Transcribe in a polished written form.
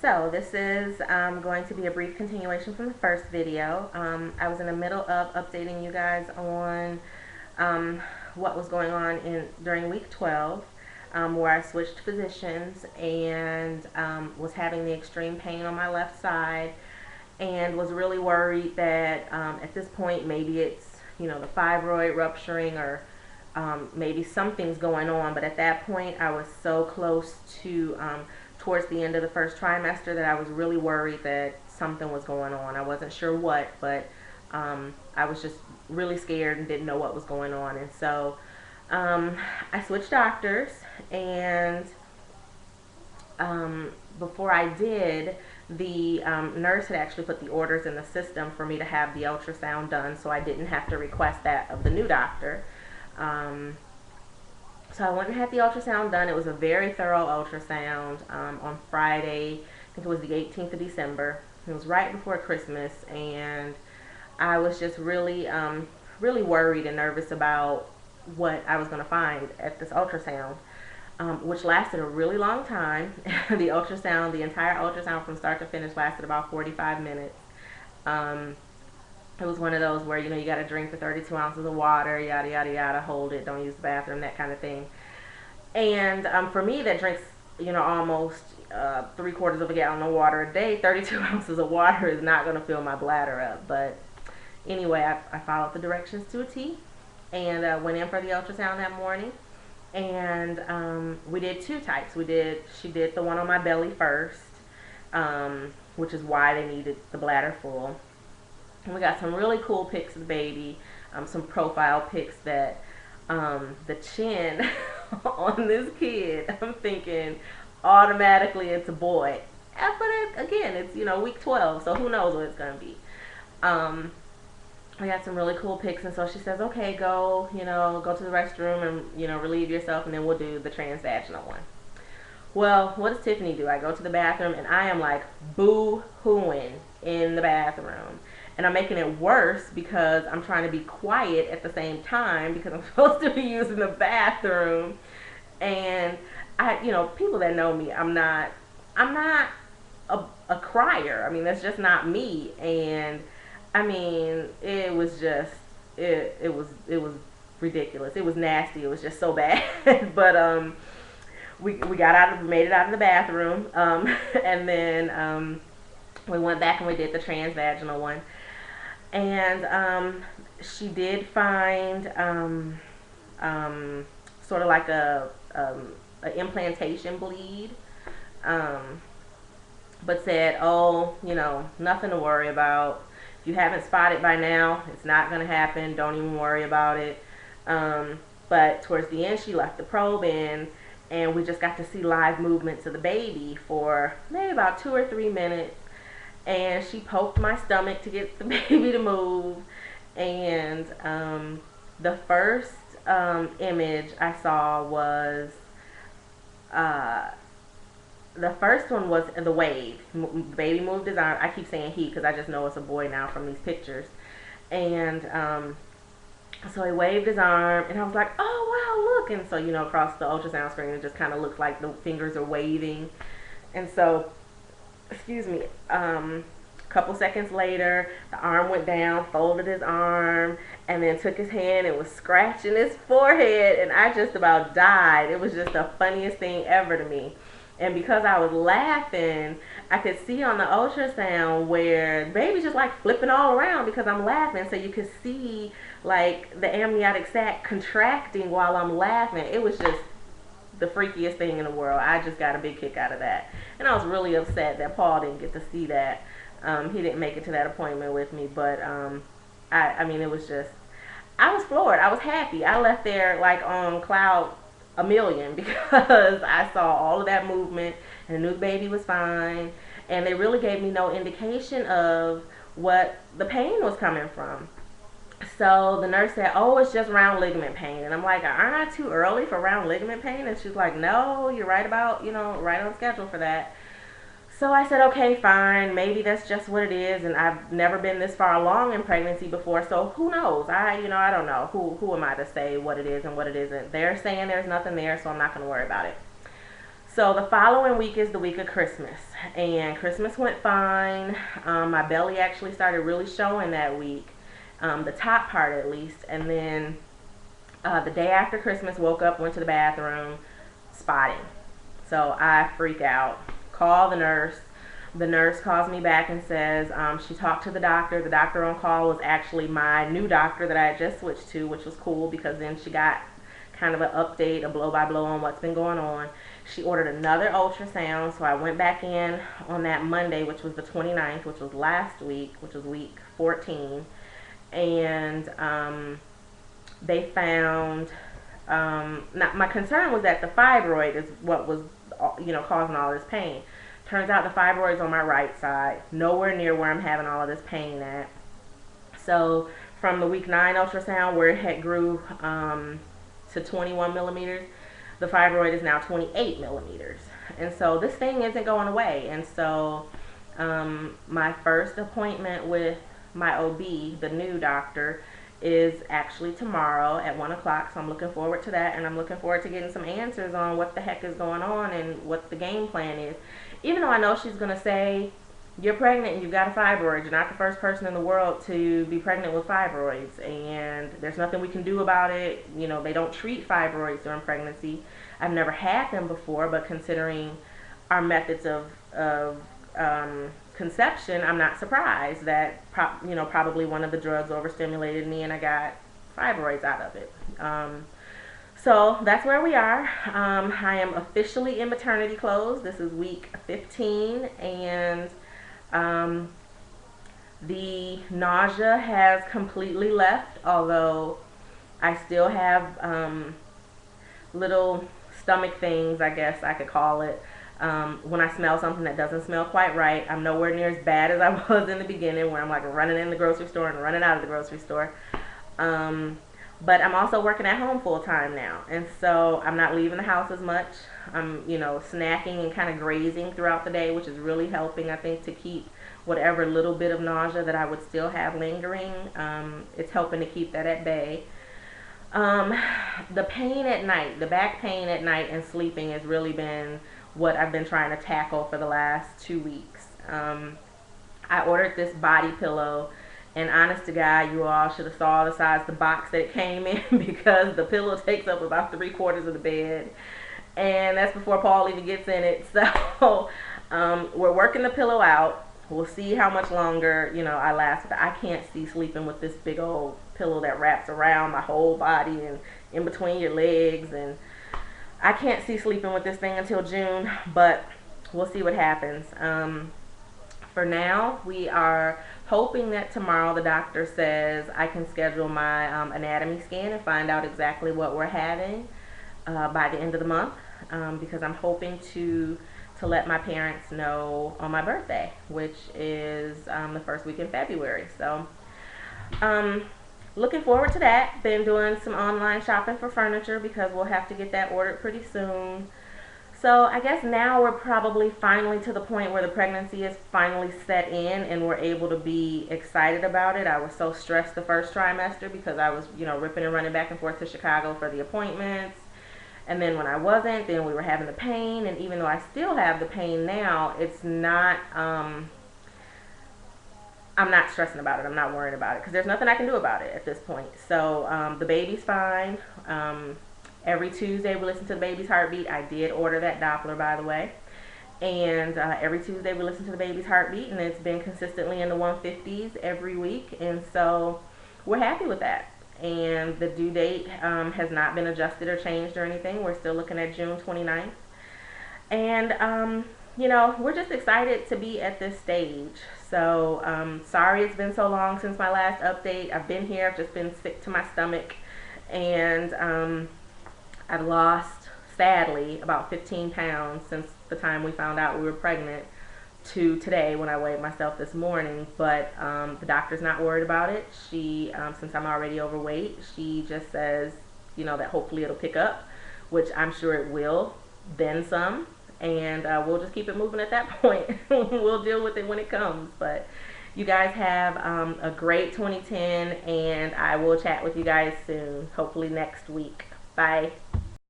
So this is going to be a brief continuation from the first video. I was in the middle of updating you guys on what was going on during week 12, where I switched physicians and was having the extreme pain on my left side, and was really worried that at this point maybe it's the fibroid rupturing, or maybe something's going on. But at that point I was so close to towards the end of the first trimester that I was really worried that something was going on. I wasn't sure what, but I was just really scared and didn't know what was going on. And so I switched doctors, and before I did, the nurse had actually put the orders in the system for me to have the ultrasound done, so I didn't have to request that of the new doctor. So I went and had the ultrasound done. It was a very thorough ultrasound on Friday. I think it was the 18th of December. It was right before Christmas, and I was just really, really worried and nervous about what I was going to find at this ultrasound, which lasted a really long time. The entire ultrasound from start to finish lasted about 45 minutes. It was one of those where, you got to drink the 32 ounces of water, yada, yada, yada, hold it, don't use the bathroom, that kind of thing. And for me that drinks, almost 3/4 of a gallon of water a day, 32 ounces of water is not going to fill my bladder up. But anyway, I followed the directions to a T, and went in for the ultrasound that morning. And we did two types. She did the one on my belly first, which is why they needed the bladder full. And we got some really cool pics of the baby, some profile pics that the chin on this kid, I'm thinking automatically it's a boy. But again, it's week 12, so who knows what it's gonna be. I got some really cool pics, and so she says, okay, go to the restroom and relieve yourself, and then we'll do the transvaginal one. Well, what does Tiffany do? I go to the bathroom, and I am like boo-hooing in the bathroom. And I'm making it worse because I'm trying to be quiet at the same time because I'm supposed to be using the bathroom. And people that know me, I'm not a crier. I mean, that's just not me. And I mean, it was just, it was ridiculous. It was nasty. It was just so bad. But we made it out of the bathroom, and then we went back and we did the transvaginal one. And she did find sort of like a implantation bleed, but said, oh, nothing to worry about. If you haven't spotted by now, it's not going to happen. Don't even worry about it. But towards the end, she left the probe in, and we just got to see live movements of the baby for maybe about 2 or 3 minutes. And she poked my stomach to get the baby to move. And the first image I saw was, the first one was the wave. The baby moved his arm. I keep saying he because I just know it's a boy now from these pictures. And so he waved his arm, and I was like, oh, wow, look. And so, across the ultrasound screen, it just kind of looks like the fingers are waving. And so, excuse me, a couple seconds later, the arm went down, folded his arm, and then took his hand and was scratching his forehead, and I just about died. It was just the funniest thing ever to me. And because I was laughing, I could see on the ultrasound where the baby's just like flipping all around because I'm laughing. So you could see like the amniotic sac contracting while I'm laughing. It was just the freakiest thing in the world. I just got a big kick out of that. And I was really upset that Paul didn't get to see that. He didn't make it to that appointment with me. But I mean, it was just, I was floored. I was happy. I left there like on cloud a million because I saw all of that movement and the new baby was fine, and they really gave me no indication of what the pain was coming from. So the nurse said, oh, it's just round ligament pain. And I'm like, aren't I too early for round ligament pain? And she's like, no, you're right about, right on schedule for that. So I said, okay, fine, maybe that's just what it is, and I've never been this far along in pregnancy before, so who knows? I don't know. Who am I to say what it is and what it isn't? They're saying there's nothing there, so I'm not going to worry about it. So the following week is the week of Christmas, and Christmas went fine. My belly actually started really showing that week, the top part at least, and then the day after Christmas, woke up, went to the bathroom, spotting. So I freak out, call the nurse. The nurse calls me back and says she talked to the doctor. The doctor on call was actually my new doctor that I had just switched to, which was cool because then she got kind of an update, a blow-by-blow on what's been going on. She ordered another ultrasound, so I went back in on that Monday, which was the 29th, which was last week, which was week 14, and they found, now my concern was that the fibroid is what was, causing all this pain. Turns out the fibroid's on my right side, nowhere near where I'm having all of this pain at. So from the week 9 ultrasound, where it had grew to 21 millimeters, the fibroid is now 28 millimeters. And so this thing isn't going away. And so my first appointment with my OB, the new doctor, is actually tomorrow at 1 o'clock. So I'm looking forward to that, and I'm looking forward to getting some answers on what the heck is going on and what the game plan is. Even though I know she's going to say, you're pregnant and you've got a fibroid. You're not the first person in the world to be pregnant with fibroids, and there's nothing we can do about it. You know, they don't treat fibroids during pregnancy. I've never had them before, but considering our methods of conception, I'm not surprised that probably one of the drugs overstimulated me and I got fibroids out of it. So that's where we are. I am officially in maternity clothes. This is week 15, and the nausea has completely left, although I still have little stomach things, I guess I could call it. When I smell something that doesn't smell quite right, I'm nowhere near as bad as I was in the beginning, where I'm like running in the grocery store and running out of the grocery store. But I'm also working at home full time now, and so I'm not leaving the house as much. I'm, snacking and kind of grazing throughout the day, which is really helping, I think, to keep whatever little bit of nausea that I would still have lingering. It's helping to keep that at bay. The pain at night, the back pain at night and sleeping has really been what I've been trying to tackle for the last 2 weeks. I ordered this body pillow, and honest to God, you all should have saw the size of the box that it came in because the pillow takes up about 3/4 of the bed, and that's before Paul even gets in it. So we're working the pillow out. We'll see how much longer, I last. I can't see sleeping with this big old pillow that wraps around my whole body and in between your legs, and I can't see sleeping with this thing until June, but we'll see what happens. For now, we are hoping that tomorrow the doctor says I can schedule my anatomy scan and find out exactly what we're having by the end of the month, because I'm hoping to let my parents know on my birthday, which is the first week in February. So looking forward to that. Been doing some online shopping for furniture because we'll have to get that ordered pretty soon. So I guess now we're probably finally to the point where the pregnancy is finally set in and we're able to be excited about it. I was so stressed the first trimester because I was, ripping and running back and forth to Chicago for the appointments. And then when I wasn't, then we were having the pain. And even though I still have the pain now, it's not, I'm not stressing about it. I'm not worrying about it because there's nothing I can do about it at this point. So the baby's fine. Every Tuesday we listen to the baby's heartbeat. I did order that Doppler, by the way. And every Tuesday we listen to the baby's heartbeat, and it's been consistently in the 150s every week. And so we're happy with that. And the due date has not been adjusted or changed or anything. We're still looking at June 29th. And, we're just excited to be at this stage. So sorry it's been so long since my last update. I've been here. I've just been sick to my stomach. And I've lost, sadly, about 15 pounds since the time we found out we were pregnant to today when I weighed myself this morning. But the doctor's not worried about it. She, since I'm already overweight, she just says, that hopefully it'll pick up, which I'm sure it will, then some. And we'll just keep it moving at that point. We'll deal with it when it comes. But you guys have a great 2010, and I will chat with you guys soon, hopefully next week. Bye.